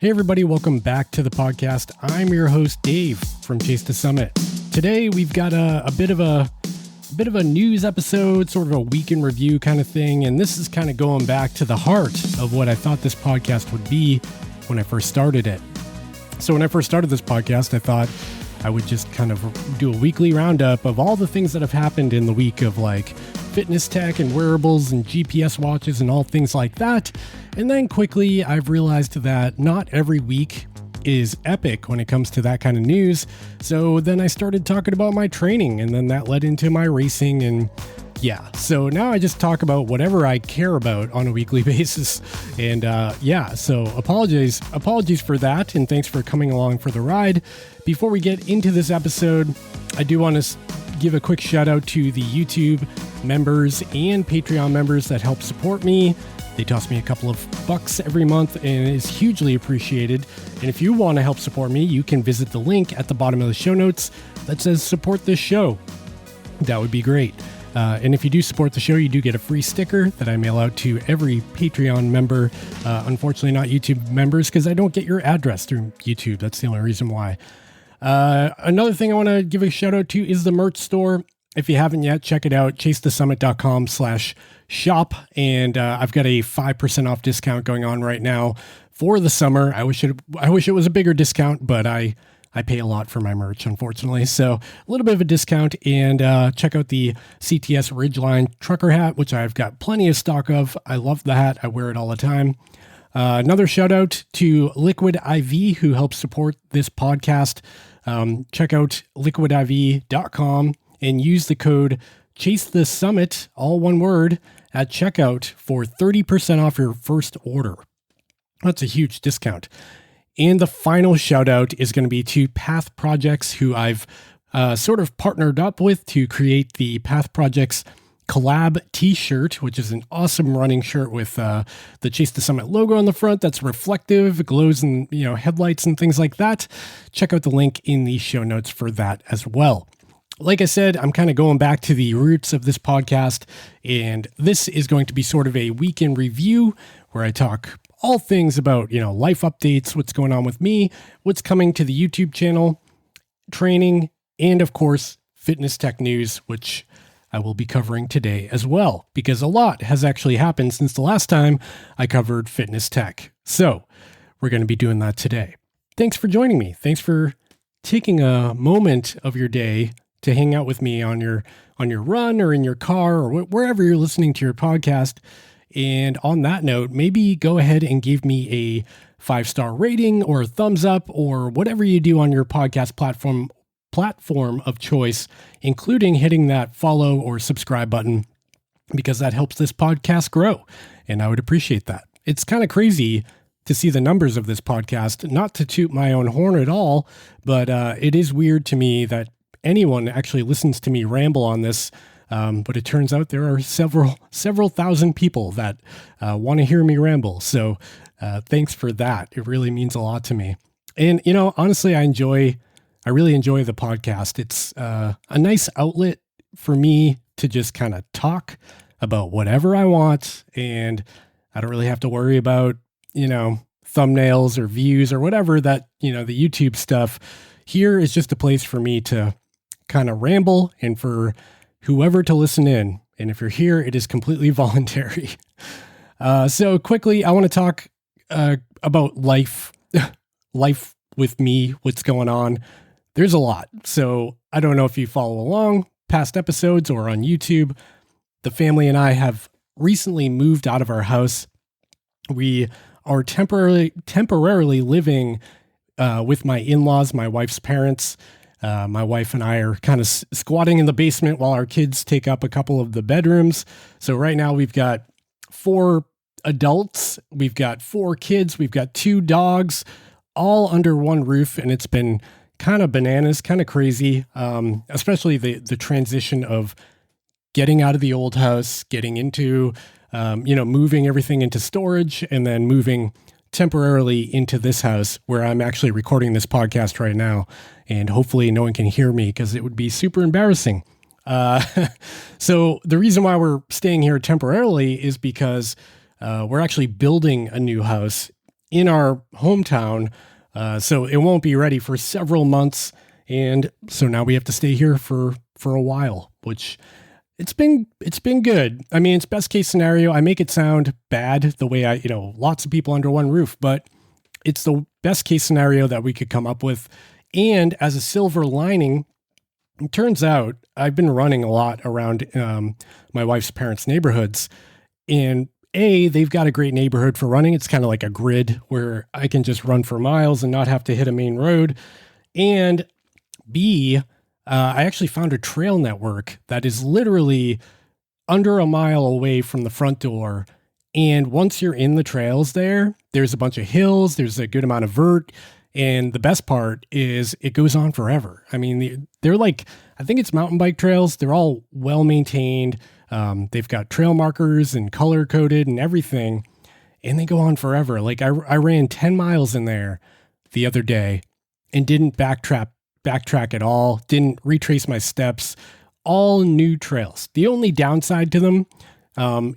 Hey everybody, welcome back to the podcast. I'm your host Dave from Chase to Summit. Today we've got a bit of a news episode, sort of a week in review kind of thing, and this is kind of going back to the heart of what I thought this podcast would be when I first started it. So when I first started this podcast, I thought I would just kind of do a weekly roundup of all the things that have happened in the week of like fitness tech and wearables and GPS watches and all things like that. And then quickly, I've realized that not every week is epic when it comes to that kind of news. So then I started talking about my training, and then that led into my racing. And yeah, so now I just talk about whatever I care about on a weekly basis. And so apologies for that. And thanks for coming along for the ride. Before we get into this episode, I do want to give a quick shout out to the YouTube members and Patreon members that help support me. They toss me a couple of bucks every month and it is hugely appreciated. And if you want to help support me, you can visit the link at the bottom of the show notes that says support this show. That would be great. And if you do support the show, you do get a free sticker that I mail out to every Patreon member. Unfortunately, not YouTube members, because I don't get your address through YouTube. That's the only reason why. Another thing I want to give a shout out to is the merch store. If you haven't yet, check it out, chasethesummit.com/shop. And I've got a 5% off discount going on right now for the summer. I wish it was a bigger discount, but I pay a lot for my merch, unfortunately. So a little bit of a discount, and check out the CTS Ridgeline trucker hat, which I've got plenty of stock of. I love the hat. I wear it all the time. Another shout out to Liquid IV, who helps support this podcast. Check out liquidiv.com and use the code ChaseTheSummit, all one word, at checkout for 30% off your first order. That's a huge discount. And the final shout out is going to be to Path Projects, who I've sort of partnered up with to create the Path Projects collab t-shirt, which is an awesome running shirt with the Chase the Summit logo on the front that's reflective, glows in headlights and things like that. Check out the link in the show notes for that as well. Like I said, I'm kind of going back to the roots of this podcast, and this is going to be sort of a week in review where I talk all things about, life updates, what's going on with me, what's coming to the YouTube channel, training, and of course, fitness tech news, which I will be covering today as well, because a lot has actually happened since the last time I covered fitness tech. So we're going to be doing that today. Thanks for joining me. Thanks for taking a moment of your day to hang out with me on your run or in your car or wherever you're listening to your podcast. And on that note, maybe go ahead and give me a 5-star rating or a thumbs up or whatever you do on your podcast platform of choice, including hitting that follow or subscribe button, because that helps this podcast grow. And I would appreciate that. It's kind of crazy to see the numbers of this podcast, not to toot my own horn at all, but it is weird to me that anyone actually listens to me ramble on this. But it turns out there are several thousand people that want to hear me ramble. So thanks for that. It really means a lot to me. And, honestly, I really enjoy the podcast. It's a nice outlet for me to just kind of talk about whatever I want. And I don't really have to worry about, thumbnails or views or whatever that, the YouTube stuff. Here is just a place for me to kind of ramble and for whoever to listen in. And if you're here, it is completely voluntary. So quickly, I want to talk about life with me, what's going on. There's a lot. So I don't know if you follow along past episodes or on YouTube. The family and I have recently moved out of our house. We are temporarily living with my in-laws, my wife's parents. My wife and I are kind of squatting in the basement while our kids take up a couple of the bedrooms. So right now we've got 4 adults, we've got 4 kids, we've got 2 dogs, all under one roof. And it's been kind of bananas, kind of crazy, especially the transition of getting out of the old house, getting into, moving everything into storage, and then moving temporarily into this house where I'm actually recording this podcast right now. And hopefully no one can hear me because it would be super embarrassing. So the reason why we're staying here temporarily is because we're actually building a new house in our hometown. So it won't be ready for several months. And so now we have to stay here for a while, which it's been good. I mean, it's best case scenario. I make it sound bad the way lots of people under one roof, but it's the best case scenario that we could come up with. And as a silver lining, it turns out I've been running a lot around my wife's parents' neighborhoods, and they've got a great neighborhood for running. It's kind of like a grid where I can just run for miles and not have to hit a main road. And B, I actually found a trail network that is literally under a mile away from the front door. And once you're in the trails there's a bunch of hills, there's a good amount of vert. And the best part is it goes on forever. I mean, they're like, I think it's mountain bike trails. They're all well maintained. They've got trail markers and color coded and everything. And they go on forever. Like I ran 10 miles in there the other day and didn't backtrack at all. Didn't retrace my steps. All new trails. The only downside to them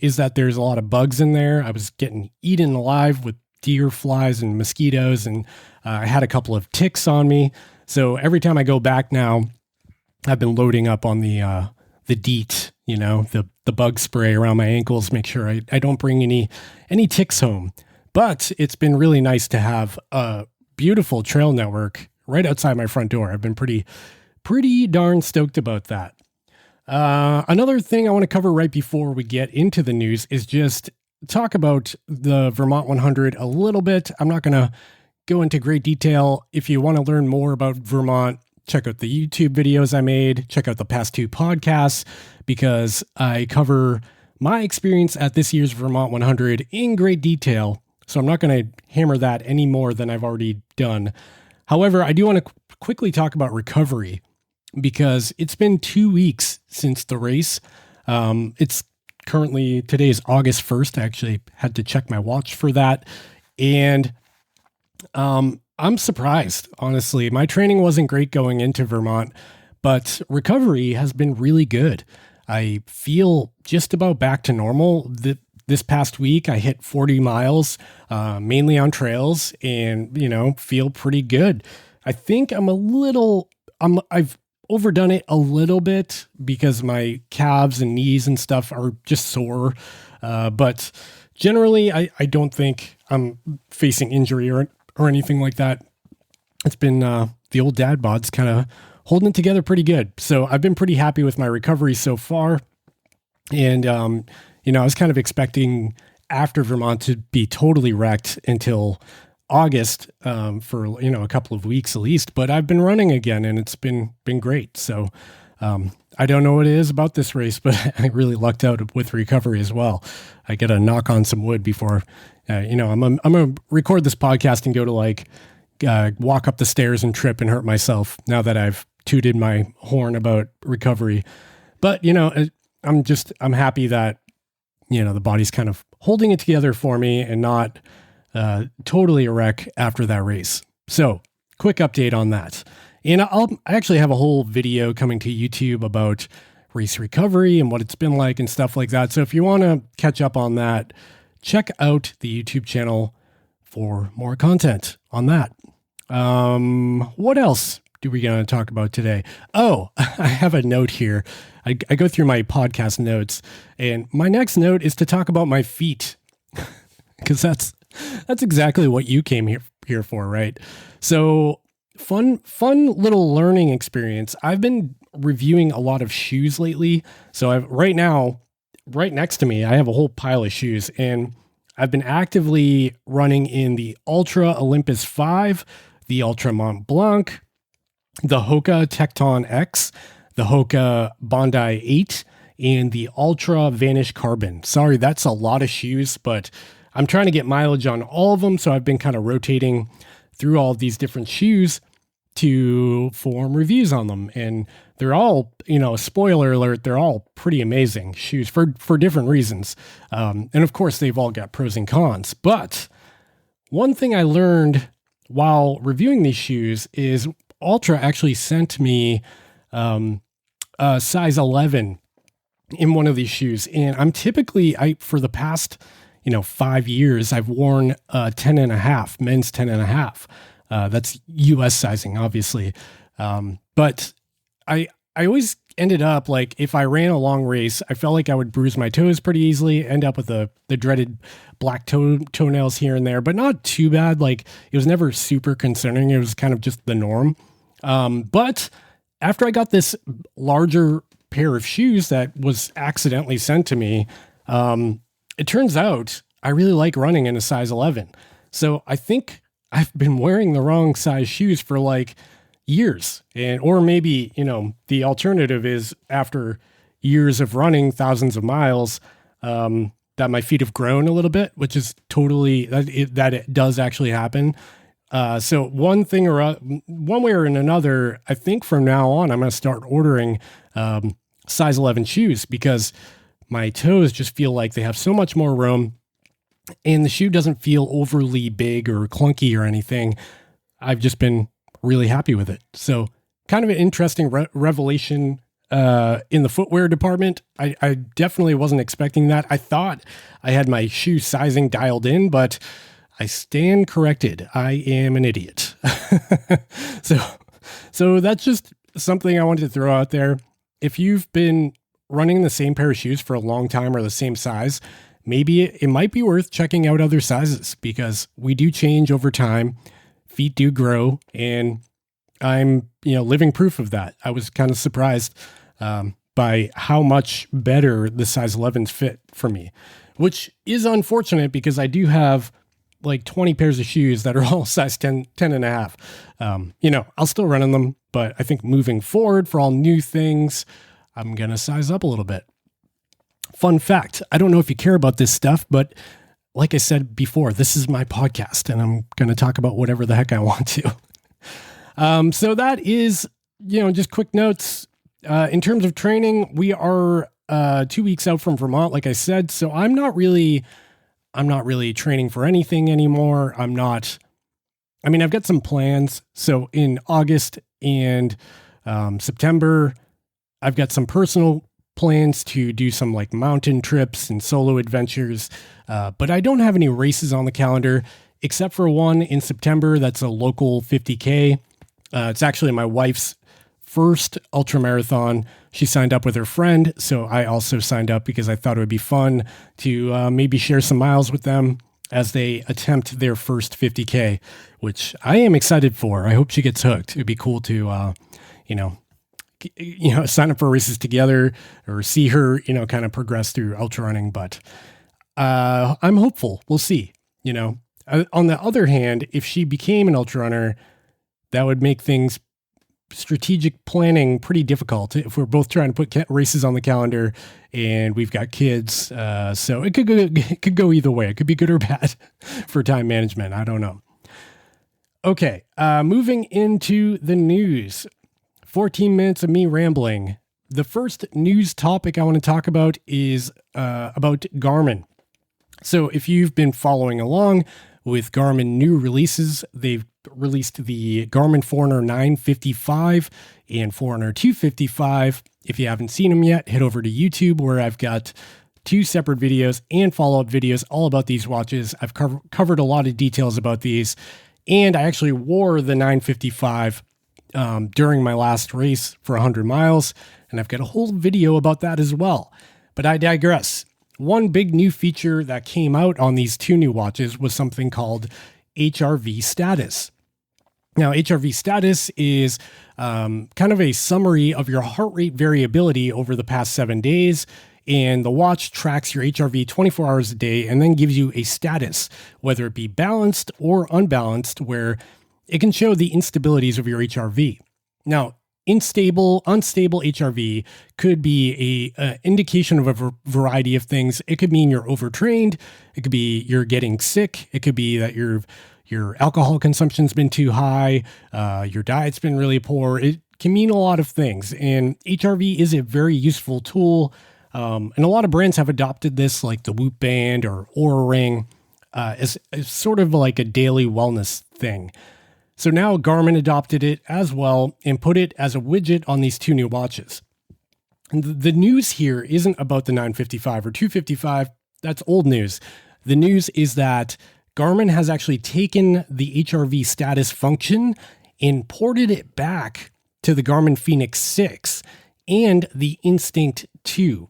is that there's a lot of bugs in there. I was getting eaten alive with deer flies and mosquitoes, and I had a couple of ticks on me. So every time I go back now, I've been loading up on the DEET, the bug spray around my ankles, make sure I don't bring any ticks home. But it's been really nice to have a beautiful trail network right outside my front door. I've been pretty darn stoked about that. Another thing I want to cover right before we get into the news is just talk about the Vermont 100 a little bit. I'm not going to go into great detail. If you want to learn more about Vermont, check out the YouTube videos I made, check out the past 2 podcasts, because I cover my experience at this year's Vermont 100 in great detail. So I'm not going to hammer that any more than I've already done. However, I do want to quickly talk about recovery, because it's been 2 weeks since the race. Today is August 1st. I actually had to check my watch for that. And I'm surprised, honestly. My training wasn't great going into Vermont, but recovery has been really good. I feel just about back to normal. This past week, I hit 40 miles, mainly on trails, and, feel pretty good. I think I've overdone it a little bit because my calves and knees and stuff are just sore. But generally, I don't think I'm facing injury or anything like that. It's been the old dad bods kind of holding it together pretty good. So I've been pretty happy with my recovery so far. And, I was kind of expecting after Vermont to be totally wrecked until August for a couple of weeks at least, but I've been running again and it's been great. So I don't know what it is about this race, but I really lucked out with recovery as well. I got to knock on some wood before I'm gonna record this podcast and go to walk up the stairs and trip and hurt myself now that I've tooted my horn about recovery. But I'm happy that the body's kind of holding it together for me and not totally a wreck after that race. So quick update on that. And I actually have a whole video coming to YouTube about race recovery and what it's been like and stuff like that. So if you want to catch up on that, check out the YouTube channel for more content on that. What else do we going to talk about today? Oh, I have a note here. I go through my podcast notes, and my next note is to talk about my feet, because that's exactly what you came here for, right? So fun little learning experience. I've been reviewing a lot of shoes lately. So right next to me, I have a whole pile of shoes, and I've been actively running in the Ultra Olympus 5, the Ultra Mont Blanc, the Hoka Tecton X, the Hoka Bondi 8, and the Ultra Vanish Carbon. Sorry, that's a lot of shoes, but I'm trying to get mileage on all of them, so I've been kind of rotating through all of these different shoes to form reviews on them. And they're all, spoiler alert, they're all pretty amazing shoes for different reasons. And of course, they've all got pros and cons. But one thing I learned while reviewing these shoes is Ultra actually sent me a size 11 in one of these shoes. And I'm typically, for the past 5 years, I've worn 10 and a half, men's 10 and a half. That's US sizing, obviously. But I always ended up like, if I ran a long race, I felt like I would bruise my toes pretty easily, end up with the dreaded black toenails here and there, but not too bad. Like, it was never super concerning. It was kind of just the norm. But after I got this larger pair of shoes that was accidentally sent to me, it turns out I really like running in a size 11. So I think I've been wearing the wrong size shoes for like years. Or maybe, the alternative is after years of running thousands of miles, that my feet have grown a little bit, which is totally, that it does actually happen. So one way or another, I think from now on, I'm going to start ordering size 11 shoes, because my toes just feel like they have so much more room, and the shoe doesn't feel overly big or clunky or anything. I've just been really happy with it. So kind of an interesting revelation in the footwear department. I definitely wasn't expecting that. I thought I had my shoe sizing dialed in, but I stand corrected. I am an idiot. So that's just something I wanted to throw out there. If you've been running the same pair of shoes for a long time or the same size, maybe it might be worth checking out other sizes, because we do change over time. Feet do grow, and I'm, living proof of that. I was kind of surprised by how much better the size 11s fit for me, which is unfortunate because I do have like 20 pairs of shoes that are all size 10 and a half. I'll still run in them, but I think moving forward for all new things, I'm going to size up a little bit. Fun fact, I don't know if you care about this stuff, but like I said before, this is my podcast and I'm going to talk about whatever the heck I want to. So that is, just quick notes. In terms of training, we are 2 weeks out from Vermont, like I said, so I'm not really training for anything anymore. I've got some plans. So in August and September, I've got some personal plans to do some like mountain trips and solo adventures. But I don't have any races on the calendar except for one in September. That's a local 50K. It's actually my wife's first ultra marathon. She signed up with her friend, so I also signed up because I thought it would be fun to maybe share some miles with them as they attempt their first 50K, which I am excited for. I hope she gets hooked. It'd be cool to, sign up for races together or see her, kind of progress through ultra running. But I'm hopeful. We'll see. On the other hand, if she became an ultra runner, that would make things strategic planning pretty difficult if we're both trying to put races on the calendar and we've got kids. So it could go either way. It could be good or bad for time management. I don't know. Okay. Moving into the news, 14 minutes of me rambling. The first news topic I want to talk about is about Garmin. So if you've been following along with Garmin new releases, they've released the Garmin Forerunner 955 and Forerunner 255. If you haven't seen them yet, head over to YouTube, where I've got 2 separate videos and follow-up videos all about these watches. I've covered a lot of details about these, and I actually wore the 955 during my last race for 100 miles, and I've got a whole video about that as well. But I digress. One big new feature that came out on these 2 new watches was something called HRV status. Now, HRV status is kind of a summary of your heart rate variability over the past 7 days, and the watch tracks your HRV 24 hours a day and then gives you a status, whether it be balanced or unbalanced, where it can show the instabilities of your HRV. Now, unstable HRV could be a indication of a variety of things. It could mean you're overtrained. It could be you're getting sick. It could be that your alcohol consumption's been too high. Your diet's been really poor. It can mean a lot of things. And HRV is a very useful tool. And a lot of brands have adopted this, like the Whoop Band or Oura Ring, as sort of like a daily wellness thing. So now Garmin adopted it as well and put it as a widget on these 2 new watches. And the news here isn't about the 955 or 255. That's old news. The news is that Garmin has actually taken the HRV status function and ported it back to the Garmin Fenix 6 and the Instinct 2.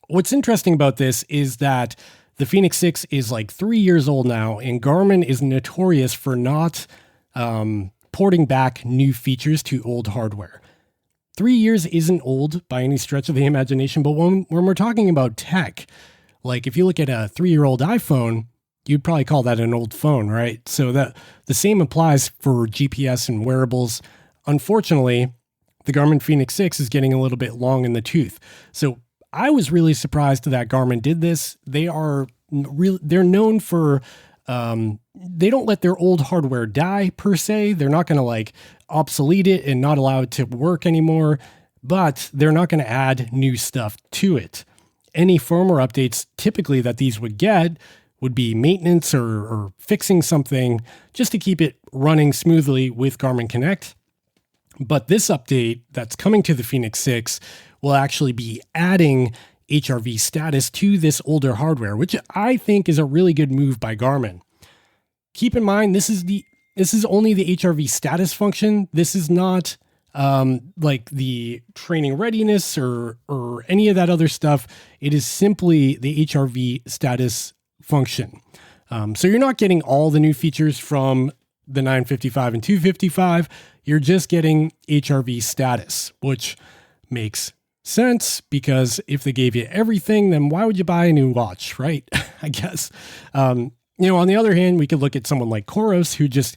What's interesting about this is that the Fenix 6 is like 3 years old now, and Garmin is notorious for not porting back new features to old hardware. 3 years isn't old by any stretch of the imagination, but when we're talking about tech, like if you look at a 3-year-old iPhone, you'd probably call that an old phone, right? So that the same applies for GPS and wearables. Unfortunately, the Garmin Fenix 6 is getting a little bit long in the tooth. So I was really surprised that Garmin did this. They're known for, they don't let their old hardware die per se. They're not going to like obsolete it and not allow it to work anymore, but they're not going to add new stuff to it. Any firmware updates typically that these would get would be maintenance or fixing something just to keep it running smoothly with Garmin Connect. But this update that's coming to the Fenix 6 will actually be adding HRV status to this older hardware, which I think is a really good move by Garmin. Keep in mind, this is only the HRV status function. This is not like the training readiness or any of that other stuff. It is simply the HRV status function. So you're not getting all the new features from the 955 and 255. You're just getting HRV status, which makes sense because if they gave you everything, then why would you buy a new watch, right? I guess. On the other hand, we could look at someone like Coros, who just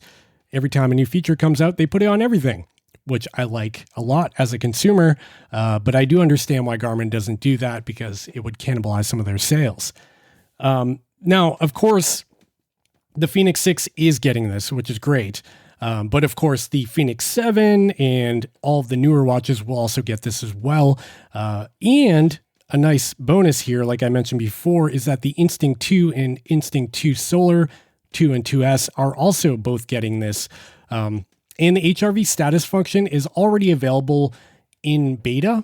every time a new feature comes out, they put it on everything, which I like a lot as a consumer. But I do understand why Garmin doesn't do that because it would cannibalize some of their sales. Now, of course, the Fenix 6 is getting this, which is great. But of course, the Fenix 7 and all of the newer watches will also get this as well. And a nice bonus here, like I mentioned before, is that the Instinct 2 and Instinct 2 Solar 2 and 2S are also both getting this. And the HRV status function is already available in beta.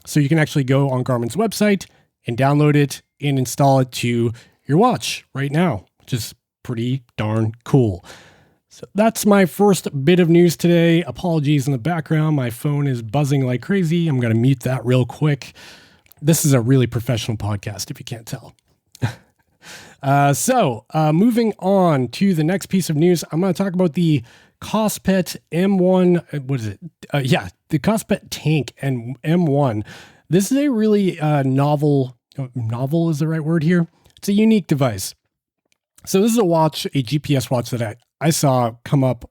So you can actually go on Garmin's website and download it and install it to your watch right now, which is pretty darn cool. So that's my first bit of news today. Apologies in the background. My phone is buzzing like crazy. I'm going to mute that real quick. This is a really professional podcast, if you can't tell. So moving on to the next piece of news, I'm going to talk about the Cospet M1. What is it? The Cospet Tank and M1. This is a really novel is the right word here. It's a unique device. So this is a watch, a GPS watch that I saw come up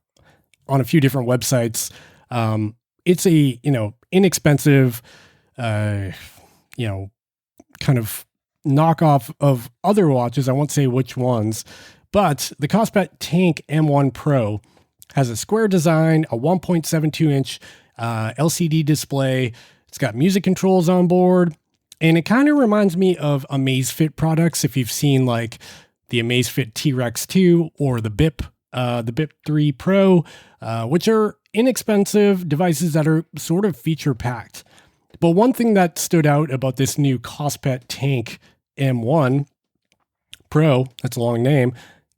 on a few different websites. It's a, inexpensive, kind of knockoff of other watches. I won't say which ones, but the Cospet Tank M1 Pro has a square design, a 1.72 inch LCD display. It's got music controls on board, and it kind of reminds me of Amazfit products. If you've seen like the Amazfit T-Rex 2 or the BIP3 Pro, which are inexpensive devices that are sort of feature packed. But one thing that stood out about this new Cospet Tank M1 Pro, that's a long name,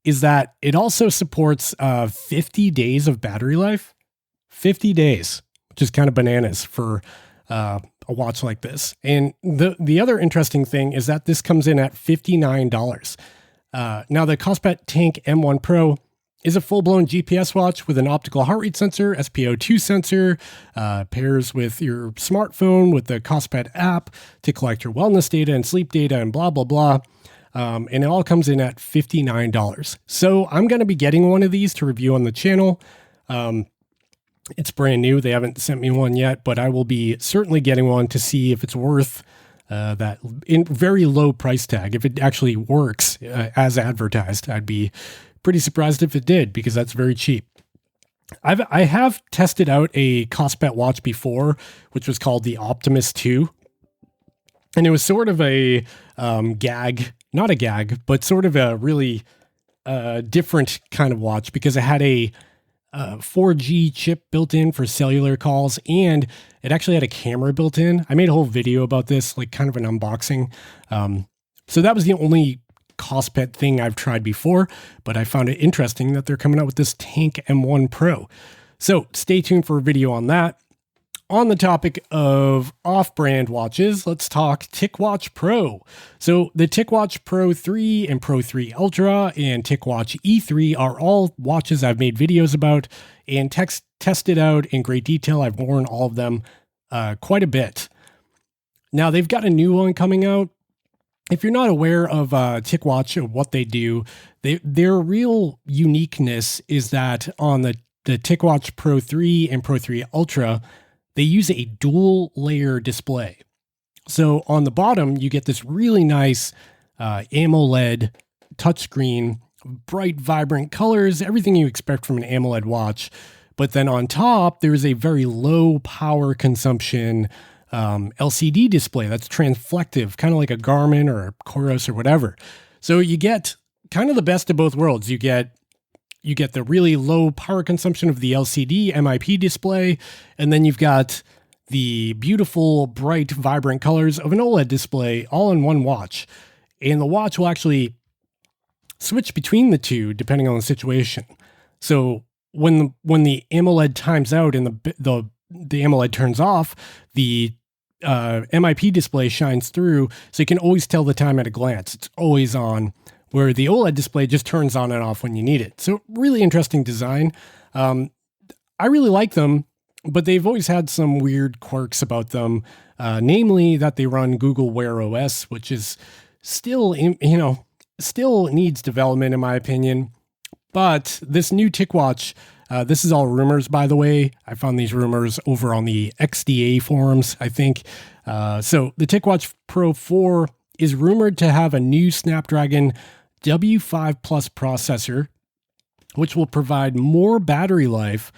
is that it also supports 50 days of battery life. 50 days, which is kind of bananas for a watch like this. And the other interesting thing is that this comes in at $59. Now, the Cospet Tank M1 Pro is a full-blown GPS watch with an optical heart rate sensor, SP02 sensor, pairs with your smartphone with the Cospet app to collect your wellness data and sleep data and blah, blah, blah. And it all comes in at $59. So I'm going to be getting one of these to review on the channel. It's brand new. They haven't sent me one yet, but I will be certainly getting one to see if it's worth that very low price tag. If it actually works as advertised, I'd be pretty surprised if it did, because that's very cheap. I have tested out a Cospet watch before, which was called the Optimus 2. And it was sort of a gag, not a gag, but sort of a really different kind of watch, because it had a 4G chip built in for cellular calls, and it actually had a camera built in. I made a whole video about this, like kind of an unboxing. So that was the only cost pet thing I've tried before, but I found it interesting that they're coming out with this Tank M1 Pro. So stay tuned for a video on that. On the topic of off-brand watches, let's talk TicWatch Pro. So the TicWatch Pro 3 and Pro 3 Ultra and TicWatch E3 are all watches I've made videos about and tested out in great detail. I've worn all of them quite a bit. Now they've got a new one coming out. If you're not aware of TicWatch and what they do, their real uniqueness is that on the TicWatch Pro 3 and Pro 3 Ultra, they use a dual layer display. So on the bottom, you get this really nice AMOLED touchscreen, bright, vibrant colors, everything you expect from an AMOLED watch. But then on top, there's a very low power consumption LCD display that's transflective, kind of like a Garmin or a Coros or whatever. So you get kind of the best of both worlds. You get the really low power consumption of the LCD MIP display, and then you've got the beautiful, bright, vibrant colors of an OLED display all in one watch. And the watch will actually switch between the two depending on the situation. So when the AMOLED times out and the AMOLED turns off, the MIP display shines through, so you can always tell the time at a glance. It's always on, where the OLED display just turns on and off when you need it. So really interesting design. I really like them, but they've always had some weird quirks about them, namely that they run Google Wear OS, which is still needs development in my opinion. But this new TicWatch, this is all rumors, by the way. I found these rumors over on the XDA forums, I think. So the TicWatch Pro 4 is rumored to have a new Snapdragon W5 Plus processor, which will provide more battery life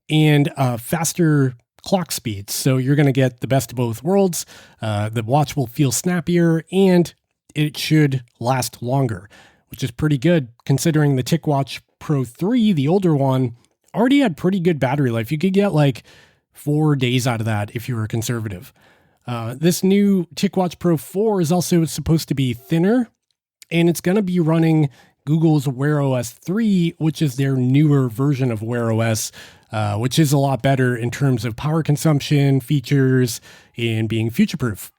and faster clock speeds. So you're going to get the best of both worlds. The watch will feel snappier and it should last longer, which is pretty good considering the TicWatch Pro 3, the older one, already had pretty good battery life. You could get like 4 days out of that if you were conservative. This new TicWatch Pro 4 is also supposed to be thinner, and it's going to be running Google's Wear OS 3, which is their newer version of Wear OS, which is a lot better in terms of power consumption, features, and being future-proof.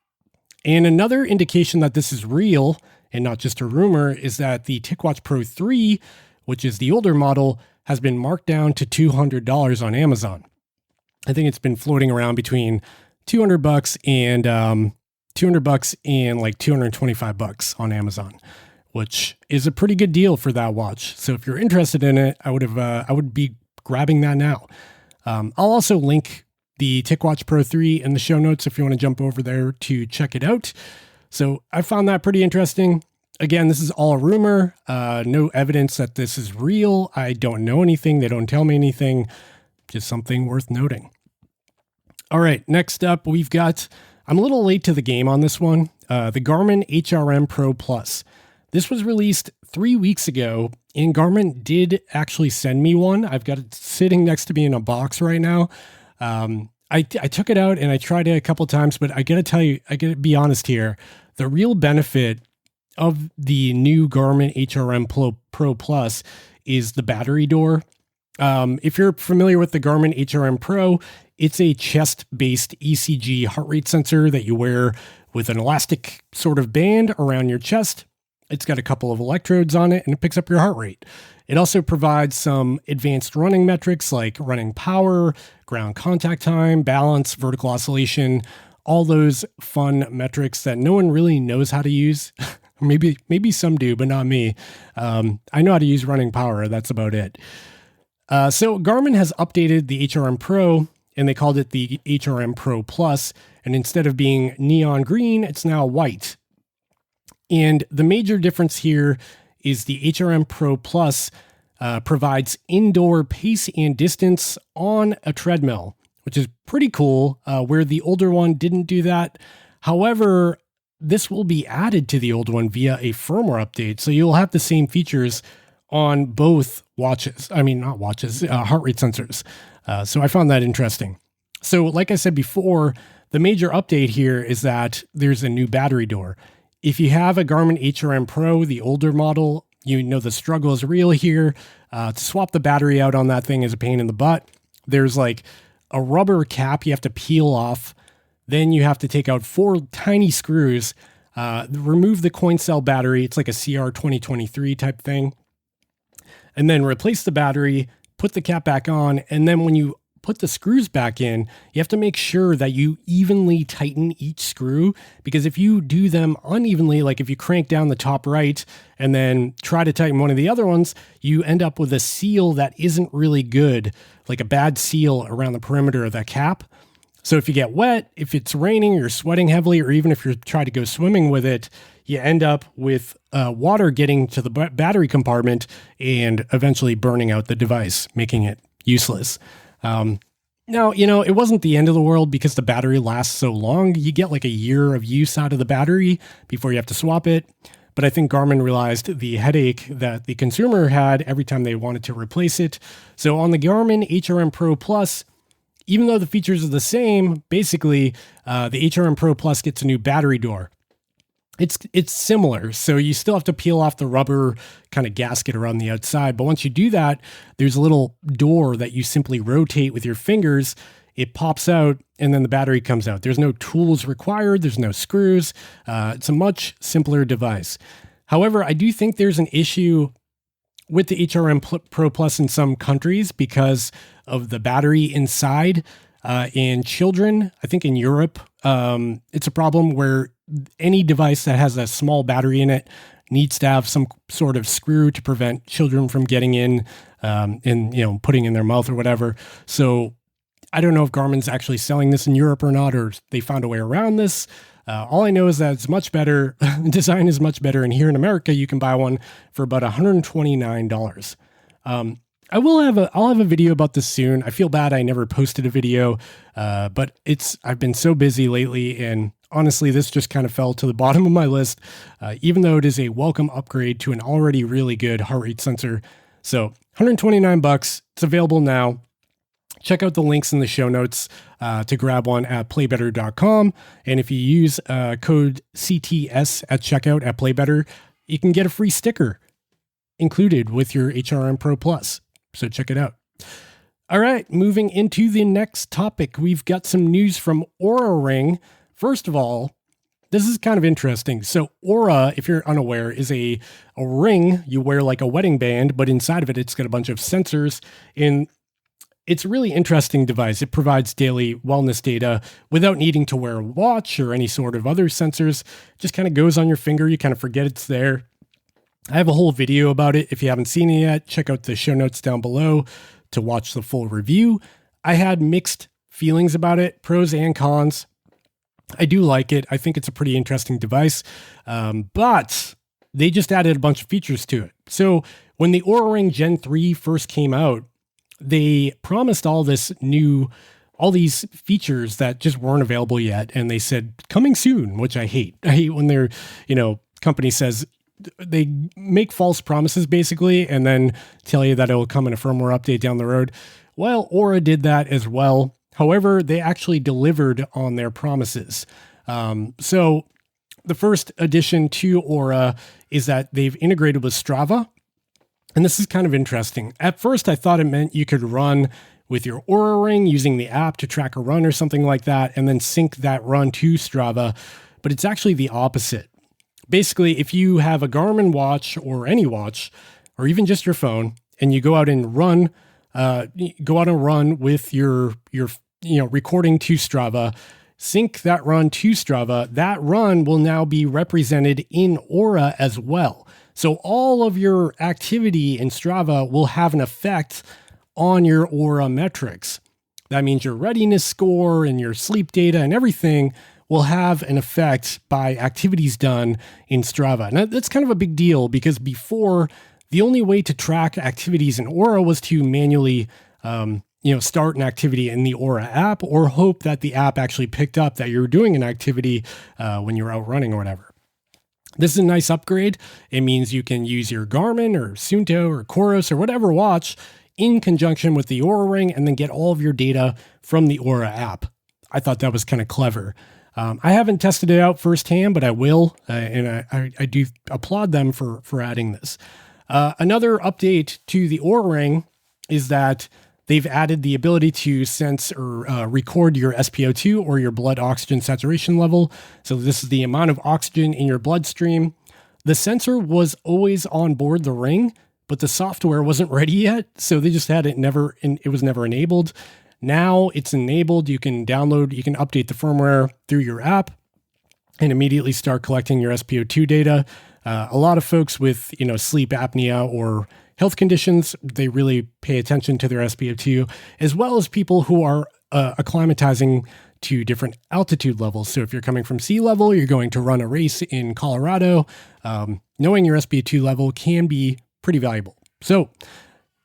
And another indication that this is real and not just a rumor is that the TicWatch Pro 3, which is the older model, has been marked down to $200 on Amazon. I think it's been floating around between $200 and $200 and like $225 on Amazon, which is a pretty good deal for that watch. So if you're interested in it, I would be grabbing that now. I'll also link the TicWatch Pro 3 in the show notes if you want to jump over there to check it out. So I found that pretty interesting. Again, this is all a rumor, no evidence that this is real. I don't know anything. They don't tell me anything. Just something worth noting. All right, next up, we've got, I'm a little late to the game on this one, the Garmin HRM Pro Plus. This was released 3 weeks ago, and Garmin did actually send me one. I've got it sitting next to me in a box right now. I took it out and I tried it a couple times, but I got to tell you, I got to be honest here. The real benefit of the new Garmin HRM Pro Plus is the battery door. If you're familiar with the Garmin HRM Pro, it's a chest-based ECG heart rate sensor that you wear with an elastic sort of band around your chest. It's got a couple of electrodes on it and it picks up your heart rate. It also provides some advanced running metrics like running power, ground contact time, balance, vertical oscillation, all those fun metrics that no one really knows how to use. Maybe some do, but not me. I know how to use running power. That's about it. So Garmin has updated the HRM Pro, and they called it the HRM Pro Plus. And instead of being neon green, it's now white. And the major difference here is the HRM Pro Plus provides indoor pace and distance on a treadmill, which is pretty cool, where the older one didn't do that. However, this will be added to the old one via a firmware update. So you'll have the same features on both watches. I mean, not watches, heart rate sensors. So I found that interesting. So like I said before, the major update here is that there's a new battery door. If you have a Garmin HRM Pro, the older model, you know the struggle is real here. To swap the battery out on that thing is a pain in the butt. There's like a rubber cap you have to peel off. Then you have to take out 4 tiny screws, remove the coin cell battery. It's like a CR 2023 type thing. And then replace the battery, put the cap back on. And then when you put the screws back in, you have to make sure that you evenly tighten each screw, because if you do them unevenly, like if you crank down the top right and then try to tighten one of the other ones, you end up with a seal that isn't really good, like a bad seal around the perimeter of that cap. So if you get wet, if it's raining, you're sweating heavily, or even if you try to go swimming with it, you end up with water getting to the battery compartment and eventually burning out the device, making it useless. Now, it wasn't the end of the world because the battery lasts so long. You get like a year of use out of the battery before you have to swap it. But I think Garmin realized the headache that the consumer had every time they wanted to replace it. So on the Garmin HRM Pro Plus, even though the features are the same, basically the HRM Pro Plus gets a new battery door. It's similar. So you still have to peel off the rubber kind of gasket around the outside. But once you do that, there's a little door that you simply rotate with your fingers. It pops out and then the battery comes out. There's no tools required. There's no screws. It's a much simpler device. However, I do think there's an issue with the HRM Pro Plus in some countries because of the battery inside. In children, I think in Europe, it's a problem where any device that has a small battery in it needs to have some sort of screw to prevent children from getting in and putting in their mouth or whatever. So I don't know if Garmin's actually selling this in Europe or not, or they found a way around this. All I know is that it's much better. Design is much better. And here in America, you can buy one for about $129. I'll have a video about this soon. I feel bad I never posted a video, but I've been so busy lately, and honestly, this just kind of fell to the bottom of my list, even though it is a welcome upgrade to an already really good heart rate sensor. So $129, it's available now. Check out the links in the show notes to grab one at playbetter.com. And if you use code CTS at checkout at Playbetter, you can get a free sticker included with your HRM Pro Plus. So check it out. All right, moving into the next topic, we've got some news from Oura Ring. First of all, this is kind of interesting. So Oura, if you're unaware, is a ring you wear like a wedding band, but inside of it, it's got a bunch of sensors. And it's a really interesting device. It provides daily wellness data without needing to wear a watch or any sort of other sensors. It just kind of goes on your finger. You kind of forget it's there. I have a whole video about it. If you haven't seen it yet, check out the show notes down below to watch the full review. I had mixed feelings about it, pros and cons. I do like it. I think it's a pretty interesting device, but they just added a bunch of features to it. So when the Oura Ring Gen 3 first came out, they promised all these features that just weren't available yet. And they said, coming soon, which I hate. I hate when their, company says, they make false promises basically, and then tell you that it will come in a firmware update down the road. Well, Oura did that as well. However, they actually delivered on their promises. So the first addition to Oura is that they've integrated with Strava. And this is kind of interesting. At first, I thought it meant you could run with your Oura Ring using the app to track a run or something like that, and then sync that run to Strava. But it's actually the opposite. Basically, if you have a Garmin watch or any watch, or even just your phone, and you go out and run with your recording to Strava, sync that run to Strava, that run will now be represented in Oura as well. So all of your activity in Strava will have an effect on your Oura metrics. That means your readiness score and your sleep data and everything will have an effect by activities done in Strava. And that's kind of a big deal because before, the only way to track activities in Oura was to manually start an activity in the Oura app or hope that the app actually picked up that you're doing an activity when you're out running or whatever. This is a nice upgrade. It means you can use your Garmin or Suunto or Coros or whatever watch in conjunction with the Oura Ring and then get all of your data from the Oura app. I thought that was kind of clever. I haven't tested it out firsthand, but I will, and I do applaud them for adding this. Another update to the Oura Ring is that they've added the ability to sense or record your SP02 or your blood oxygen saturation level. So this is the amount of oxygen in your bloodstream. The sensor was always on board the ring, but the software wasn't ready yet. So they just had it it was never enabled. Now it's enabled. You can update the firmware through your app and immediately start collecting your SP02 data. A lot of folks with, sleep apnea or health conditions, they really pay attention to their SP02, as well as people who are acclimatizing to different altitude levels. So if you're coming from sea level, you're going to run a race in Colorado, knowing your SP02 level can be pretty valuable. So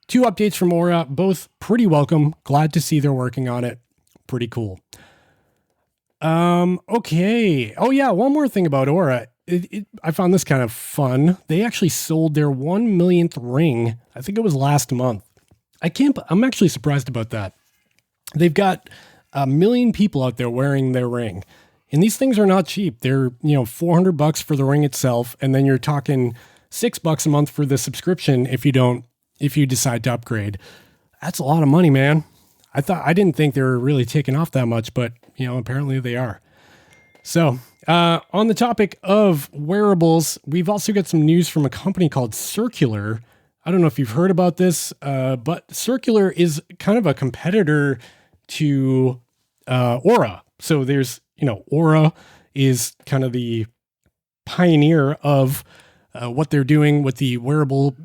2 updates from Oura, both pretty welcome. Glad to see they're working on it. Pretty cool. Okay. Oh yeah, one more thing about Oura. I found this kind of fun. They actually sold their 1 millionth ring. I think it was last month. I'm actually surprised about that. They've got 1 million people out there wearing their ring. And these things are not cheap. They're, $400 for the ring itself. And then you're talking $6 a month for the subscription if you decide to upgrade. That's a lot of money, man. I didn't think they were really taking off that much, but apparently they are. So, on the topic of wearables, we've also got some news from a company called Circular. I don't know if you've heard about this, but Circular is kind of a competitor to Oura. So there's, Oura is kind of the pioneer of what they're doing with the wearable,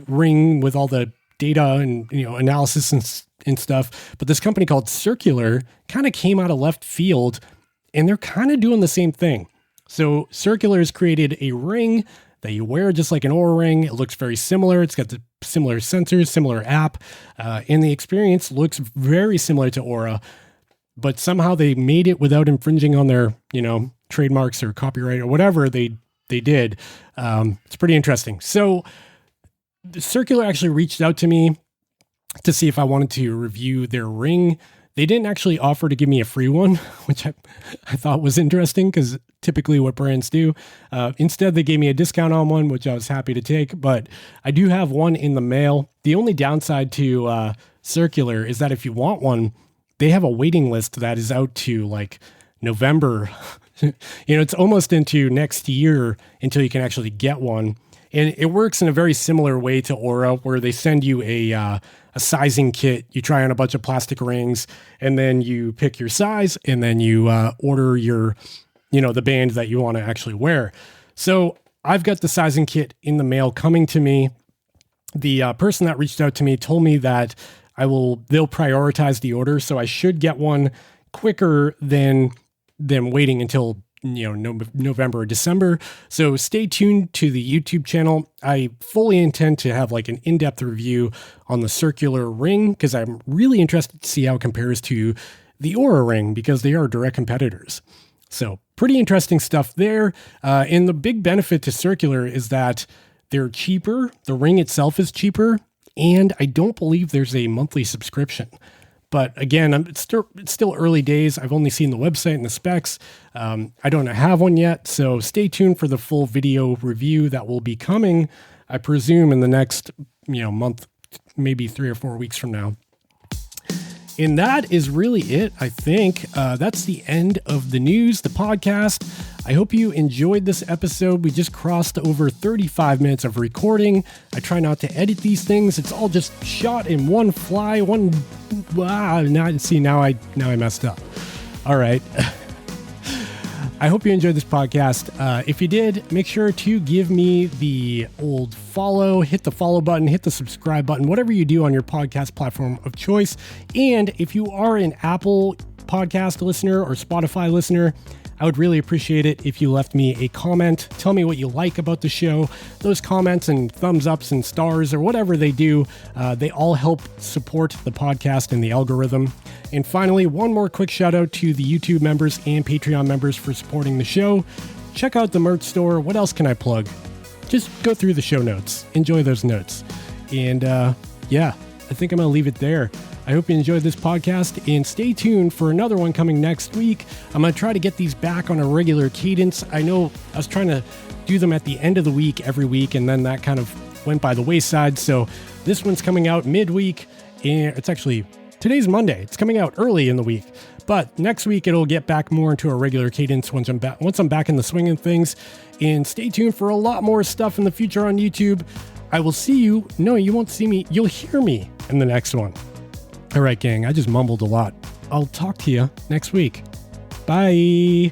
ring with all the data and, analysis and stuff. But this company called Circular kind of came out of left field, and they're kind of doing the same thing. So Circular has created a ring that you wear just like an Oura ring. It looks very similar. It's got the similar sensors, similar app, and the experience looks very similar to Oura, but somehow they made it without infringing on their, trademarks or copyright or whatever they did. It's pretty interesting. So Circular actually reached out to me to see if I wanted to review their ring. They didn't actually offer to give me a free one, which I thought was interesting because typically what brands do. Instead, they gave me a discount on one, which I was happy to take, but I do have one in the mail. The only downside to Circular is that if you want one, they have a waiting list that is out to like November. It's almost into next year until you can actually get one. And it works in a very similar way to Oura, where they send you a sizing kit. You try on a bunch of plastic rings, and then you pick your size, and then you order your, the band that you want to actually wear. So I've got the sizing kit in the mail coming to me. The person that reached out to me told me that they'll prioritize the order, so I should get one quicker than waiting until November or December. So stay tuned to the YouTube channel. I fully intend to have like an in-depth review on the Circular ring because I'm really interested to see how it compares to the Oura ring because they are direct competitors. So pretty interesting stuff there. And the big benefit to Circular is that they're cheaper. The ring itself is cheaper. And I don't believe there's a monthly subscription. But again, it's still early days. I've only seen the website and the specs. I don't have one yet, so stay tuned for the full video review that will be coming, I presume, in the next month, maybe 3 or 4 weeks from now. And that is really it, I think. That's the end of the news, the podcast. I hope you enjoyed this episode. We just crossed over 35 minutes of recording. I try not to edit these things. It's all just shot in one fly, now I messed up. All right. I hope you enjoyed this podcast. If you did, make sure to give me the old follow, hit the follow button, hit the subscribe button, whatever you do on your podcast platform of choice. And if you are an Apple podcast listener or Spotify listener, I would really appreciate it if you left me a comment. Tell me what you like about the show. Those comments and thumbs ups and stars or whatever they do, they all help support the podcast and the algorithm. And finally, one more quick shout out to the YouTube members and Patreon members for supporting the show. Check out the merch store. What else can I plug? Just go through the show notes. Enjoy those notes. And I think I'm going to leave it there. I hope you enjoyed this podcast, and stay tuned for another one coming next week. I'm going to try to get these back on a regular cadence. I know I was trying to do them at the end of the week every week, and then that kind of went by the wayside. So this one's coming out midweek, and it's actually, today's Monday. It's coming out early in the week. But next week, it'll get back more into a regular cadence once I'm back in the swing of things. And stay tuned for a lot more stuff in the future on YouTube. I will see you. No, you won't see me. You'll hear me in the next one. All right, gang. I just mumbled a lot. I'll talk to you next week. Bye.